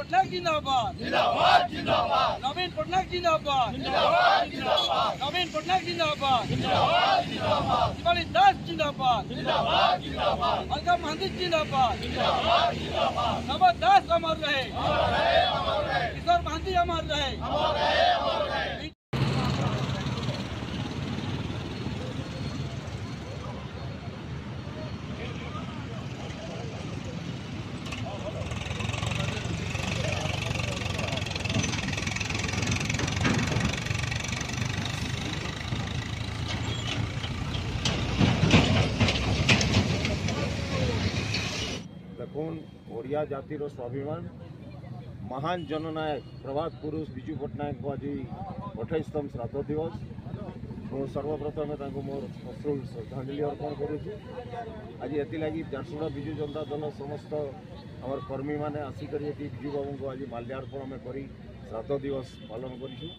पटनायक जिंदाबाद जिंदाबाद जिंदाबाद नवीन पटनायक जिंदाबाद जिंदाबाद जिंदाबाद नवीन पटनायक जिंदाबाद जिंदाबाद जिंदाबाद शिवाली दास जिंदाबाद जिंदाबाद जिंदाबाद अलका महांती जिंदाबाद जिंदाबाद जिंदाबाद नवद दास अमर रहे अमर रहे किशोर महांती अमर रहे अमर रहे अमर रहे। देखुन ओडिया जातिर स्वाभिमान महान जननायक प्रभात पुरुष विजु पट्टनायक को आज 28तम श्राद्ध दिवस मुझे सर्वप्रथम मोर अश्रुल श्रद्धांजलि अर्पण करुच्छी। आज एथि झारसुगुड़ा विजु जनता दल समस्त आम कर्मी मैंने आसिक विजु बाबू को आज माल्यार्पण में कर श्राद्ध दिवस पालन करूँ।